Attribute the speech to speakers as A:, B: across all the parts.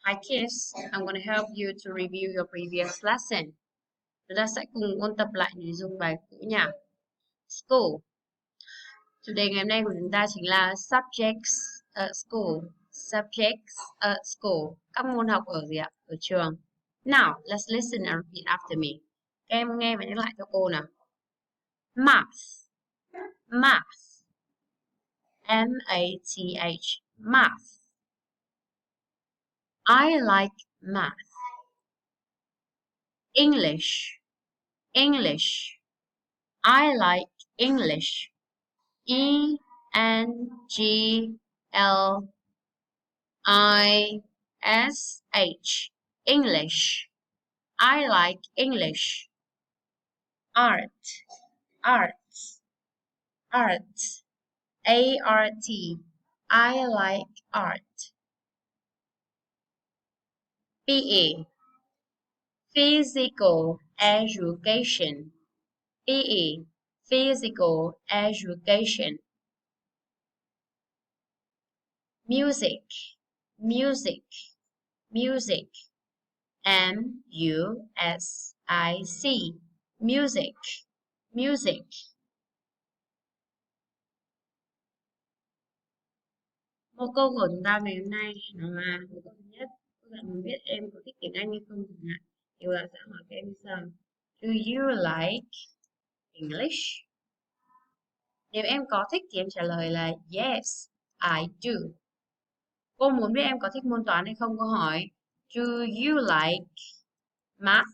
A: Hi kids, I'm going to help you to review your previous lesson. Chúng ta sẽ cùng ôn tập lại nội dung bài cũ nha. School. Chủ đề ngày hôm nay của chúng ta chính là subjects at school. Subjects at school. Các môn học ở gì ạ? Ở trường. Now, let's listen and repeat after me. Các em nghe và nhắc lại cho cô nào. Math. Math. M-A-T-H. Math. I like math. English. English. I like English. E-N-G-L-I-S-H. English. I like English. Art. Art. Art. A-R-T. I like art. P-E. Physical education. P-E. Physical education. Music. Music. Music. M-U-S-I-C. Music. Music. Một câu của chúng ta ngày hôm nay nó là một câu thứ nhất. Các bạn muốn biết em có thích tiếng Anh hay không chẳng hạn. Thì bạn sẽ hỏi các em như sau. Do you like English? Nếu em có thích thì em trả lời là yes, I do. Cô muốn biết em có thích môn toán hay không? Cô hỏi do you like math?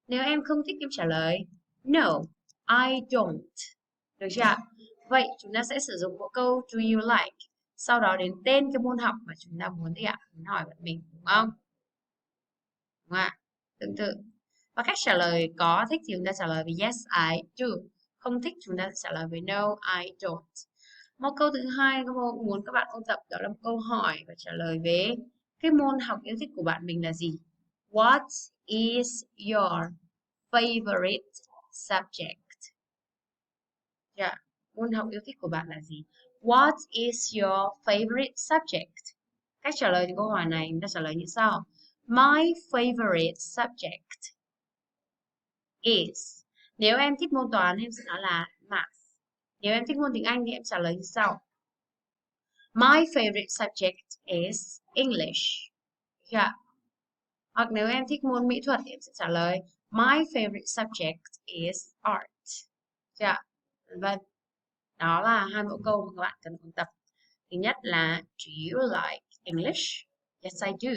A: Nếu em không thích em trả lời no, I don't. Được chưa ạ? Vậy chúng ta sẽ sử dụng bộ câu do you like, sau đó đến tên cái môn học mà chúng ta muốn gì ạ? Muốn hỏi bạn mình, đúng không? Đúng không ạ? Tương tự. Và cách trả lời có thích thì chúng ta trả lời với yes, I do. Không thích chúng ta sẽ trả lời với no, I don't. Một câu thứ hai cô muốn các bạn ôn tập đó là một câu hỏi và trả lời về cái môn học yêu thích của bạn mình là gì? What is your favorite subject? Yeah. Môn học yêu thích của bạn là gì? What is your favorite subject? Cách trả lời cho câu hỏi này chúng ta trả lời như sau. My favorite subject is. Nếu em thích môn toán em sẽ nói là math. Nếu em thích môn tiếng Anh thì em trả lời như sau. My favorite subject is English. Yeah. Hoặc nếu em thích môn mỹ thuật thì em sẽ trả lời My favorite subject is art. Yeah. Vâng. Đó là hai mẫu câu mà các bạn cần ôn tập. Thứ nhất là do you like English? Yes, I do.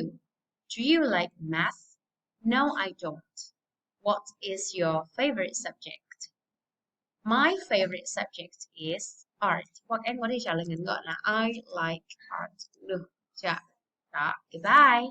A: Do you like math? No, I don't. What is your favorite subject? My favorite subject is art. Hoặc em có thể trả lời ngắn gọn là I like art cũng được. Đó, goodbye.